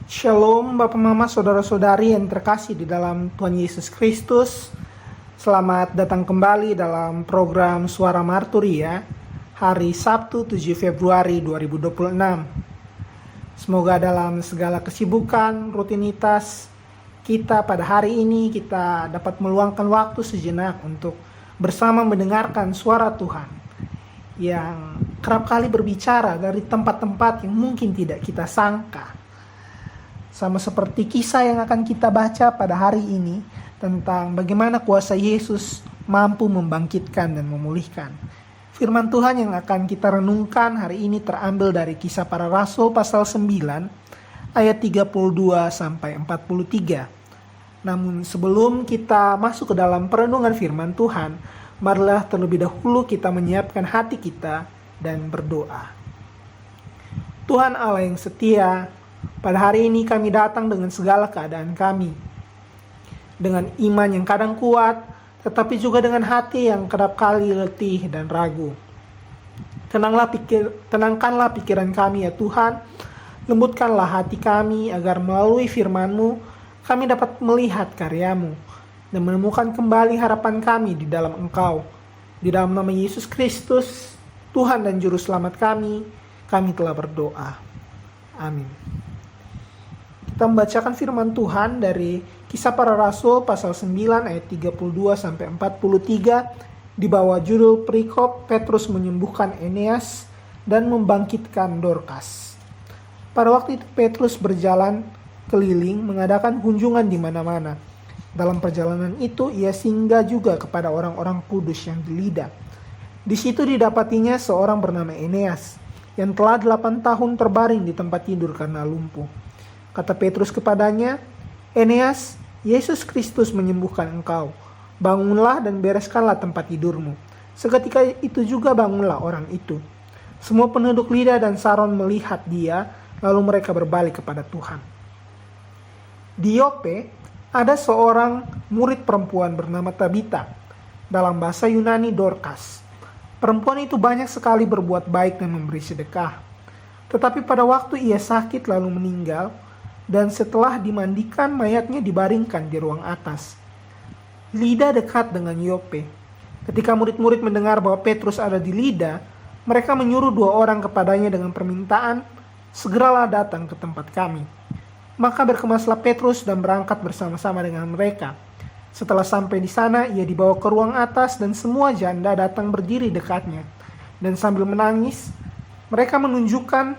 Shalom Bapak Mama Saudara-saudari yang terkasih di dalam Tuhan Yesus Kristus. Selamat datang kembali dalam program Suara Marturi ya, hari Sabtu 7 Februari 2026. Semoga dalam segala kesibukan, rutinitas kita pada hari ini kita dapat meluangkan waktu sejenak untuk bersama mendengarkan suara Tuhan yang kerap kali berbicara dari tempat-tempat yang mungkin tidak kita sangka. Sama seperti kisah yang akan kita baca pada hari ini tentang bagaimana kuasa Yesus mampu membangkitkan dan memulihkan. Firman Tuhan yang akan kita renungkan hari ini terambil dari Kisah Para Rasul pasal 9 ayat 32 sampai 43. Namun sebelum kita masuk ke dalam perenungan firman Tuhan, marilah terlebih dahulu kita menyiapkan hati kita dan berdoa. Tuhan Allah yang setia, pada hari ini kami datang dengan segala keadaan kami. Dengan iman yang kadang kuat, tetapi juga dengan hati yang kerap kali letih dan ragu. Tenangkanlah pikiran kami ya Tuhan. Lembutkanlah hati kami agar melalui firman-Mu kami dapat melihat karya-Mu dan menemukan kembali harapan kami di dalam Engkau. Di dalam nama Yesus Kristus, Tuhan dan Juru Selamat kami telah berdoa. Amin. Kita membacakan firman Tuhan dari Kisah Para Rasul pasal 9 ayat 32 sampai 43 di bawah judul perikop Petrus menyembuhkan Eneas dan membangkitkan Dorcas. Pada waktu itu Petrus berjalan keliling mengadakan kunjungan di mana-mana. Dalam perjalanan itu ia singgah juga kepada orang-orang kudus yang di Lida. Di situ didapatinya seorang bernama Eneas yang telah 8 tahun terbaring di tempat tidur karena lumpuh. Kata Petrus kepadanya, "Eneas, Yesus Kristus menyembuhkan engkau. Bangunlah dan bereskanlah tempat tidurmu." Seketika itu juga bangunlah orang itu. Semua penduduk Lida dan Saron melihat dia, lalu mereka berbalik kepada Tuhan. Di Yope, ada seorang murid perempuan bernama Tabita, dalam bahasa Yunani Dorcas. Perempuan itu banyak sekali berbuat baik dan memberi sedekah. Tetapi pada waktu ia sakit lalu meninggal, dan setelah dimandikan mayatnya dibaringkan di ruang atas. Lida dekat dengan Yope. Ketika murid-murid mendengar bahwa Petrus ada di Lida, mereka menyuruh 2 orang kepadanya dengan permintaan, "Segeralah datang ke tempat kami." Maka berkemaslah Petrus dan berangkat bersama-sama dengan mereka. Setelah sampai di sana, ia dibawa ke ruang atas dan semua janda datang berdiri dekatnya. Dan sambil menangis, mereka menunjukkan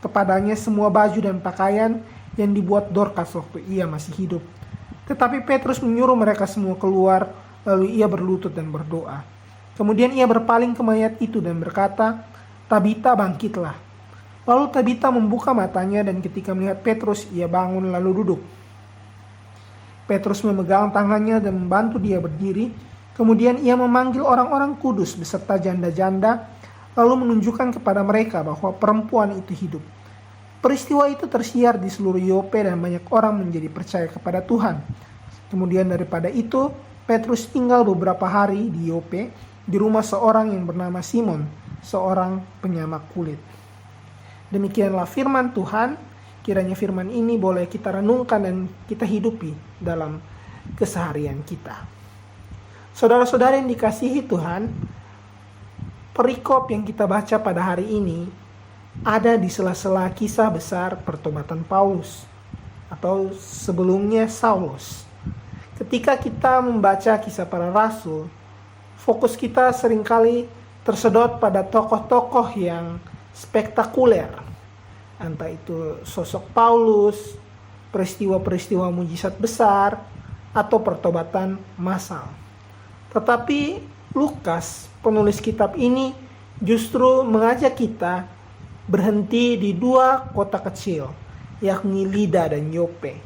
kepadanya semua baju dan pakaian yang dibuat Dorcas waktu ia masih hidup. Tetapi Petrus menyuruh mereka semua keluar, lalu ia berlutut dan berdoa. Kemudian ia berpaling ke mayat itu dan berkata, "Tabita, bangkitlah." Lalu Tabita membuka matanya dan ketika melihat Petrus, ia bangun lalu duduk. Petrus memegang tangannya dan membantu dia berdiri. Kemudian ia memanggil orang-orang kudus beserta janda-janda, lalu menunjukkan kepada mereka bahwa perempuan itu hidup. Peristiwa itu tersiar di seluruh Yope dan banyak orang menjadi percaya kepada Tuhan. Kemudian daripada itu, Petrus tinggal beberapa hari di Yope di rumah seorang yang bernama Simon, seorang penyamak kulit. Demikianlah firman Tuhan. Kiranya firman ini boleh kita renungkan dan kita hidupi dalam keseharian kita. Saudara-saudara yang dikasihi Tuhan, perikop yang kita baca pada hari ini ada di sela-sela kisah besar pertobatan Paulus atau sebelumnya Saulus. Ketika kita membaca Kisah Para Rasul, fokus kita seringkali tersedot pada tokoh-tokoh yang spektakuler. Entah itu sosok Paulus, peristiwa-peristiwa mujizat besar, atau pertobatan massal. Tetapi Lukas, penulis kitab ini, justru mengajak kita berhenti di 2 kota kecil, yakni Lida dan Yope.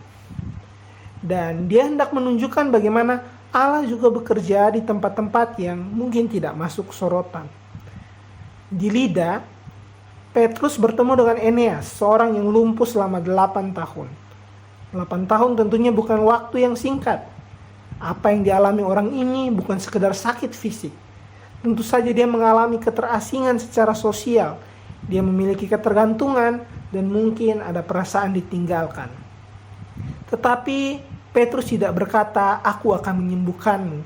Dan dia hendak menunjukkan bagaimana Allah juga bekerja di tempat-tempat yang mungkin tidak masuk sorotan. Di Lida, Petrus bertemu dengan Eneas, seorang yang lumpuh selama 8 tahun. 8 tahun tentunya bukan waktu yang singkat. Apa yang dialami orang ini bukan sekedar sakit fisik. Tentu saja dia mengalami keterasingan secara sosial. Dia memiliki ketergantungan dan mungkin ada perasaan ditinggalkan. Tetapi Petrus tidak berkata, "Aku akan menyembuhkanmu."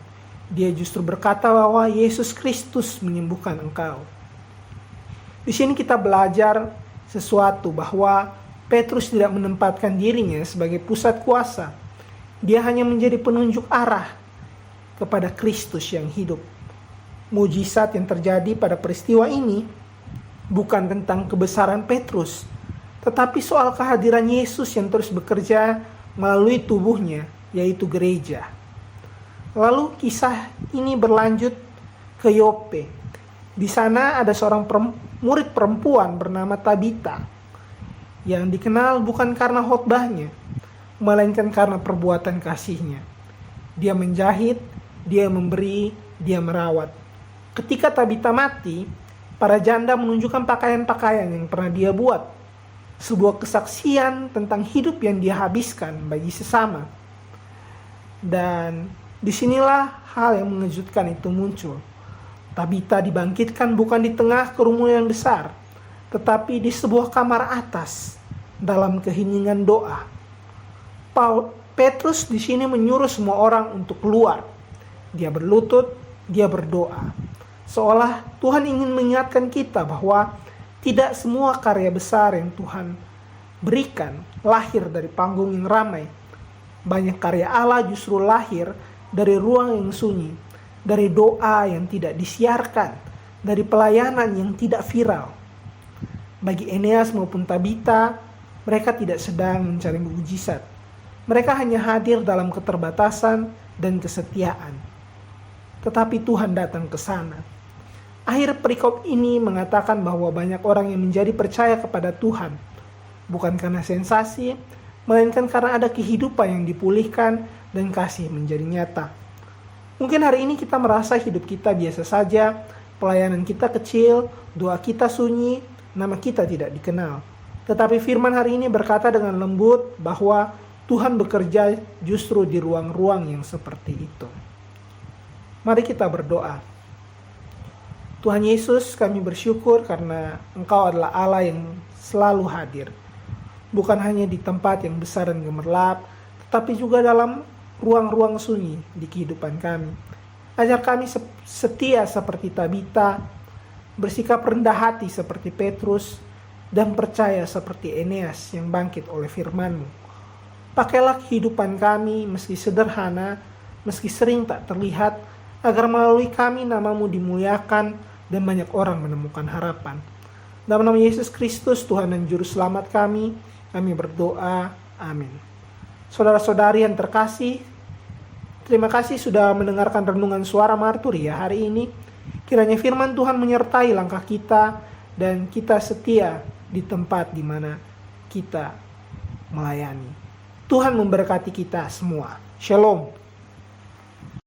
Dia justru berkata bahwa Yesus Kristus menyembuhkan engkau. Di sini kita belajar sesuatu bahwa Petrus tidak menempatkan dirinya sebagai pusat kuasa. Dia hanya menjadi penunjuk arah kepada Kristus yang hidup. Mujizat yang terjadi pada peristiwa ini bukan tentang kebesaran Petrus, tetapi soal kehadiran Yesus yang terus bekerja melalui tubuhnya, yaitu gereja. Lalu kisah ini berlanjut ke Yope. Di sana ada seorang murid perempuan bernama Tabita, yang dikenal bukan karena khotbahnya, melainkan karena perbuatan kasihnya. Dia menjahit, dia memberi, dia merawat. Ketika Tabita mati, para janda menunjukkan pakaian-pakaian yang pernah dia buat. Sebuah kesaksian tentang hidup yang dia habiskan bagi sesama. Dan disinilah hal yang mengejutkan itu muncul. Tabita dibangkitkan bukan di tengah kerumunan yang besar, tetapi di sebuah kamar atas dalam keheningan doa. Petrus di sini menyuruh semua orang untuk keluar. Dia berlutut, dia berdoa. Seolah Tuhan ingin mengingatkan kita bahwa tidak semua karya besar yang Tuhan berikan lahir dari panggung yang ramai. Banyak karya Allah justru lahir dari ruang yang sunyi, dari doa yang tidak disiarkan, dari pelayanan yang tidak viral. Bagi Eneas maupun Tabita, mereka tidak sedang mencari mukjizat. Mereka hanya hadir dalam keterbatasan dan kesetiaan. Tetapi Tuhan datang ke sana. Akhir perikop ini mengatakan bahwa banyak orang yang menjadi percaya kepada Tuhan, bukan karena sensasi, melainkan karena ada kehidupan yang dipulihkan dan kasih menjadi nyata. Mungkin hari ini kita merasa hidup kita biasa saja, pelayanan kita kecil, doa kita sunyi, nama kita tidak dikenal. Tetapi firman hari ini berkata dengan lembut bahwa Tuhan bekerja justru di ruang-ruang yang seperti itu. Mari kita berdoa. Tuhan Yesus, kami bersyukur karena Engkau adalah Allah yang selalu hadir. Bukan hanya di tempat yang besar dan gemerlap, tetapi juga dalam ruang-ruang sunyi di kehidupan kami. Ajar kami setia seperti Tabita, bersikap rendah hati seperti Petrus, dan percaya seperti Eneas yang bangkit oleh firman-Mu. Pakailah kehidupan kami meski sederhana, meski sering tak terlihat, agar melalui kami nama-Mu dimuliakan dan banyak orang menemukan harapan. Dalam nama Yesus Kristus, Tuhan dan Juru Selamat kami berdoa. Amin. Saudara-saudari yang terkasih, terima kasih sudah mendengarkan renungan suara Marturia hari ini. Kiranya firman Tuhan menyertai langkah kita dan kita setia di tempat di mana kita melayani. Tuhan memberkati kita semua. Shalom.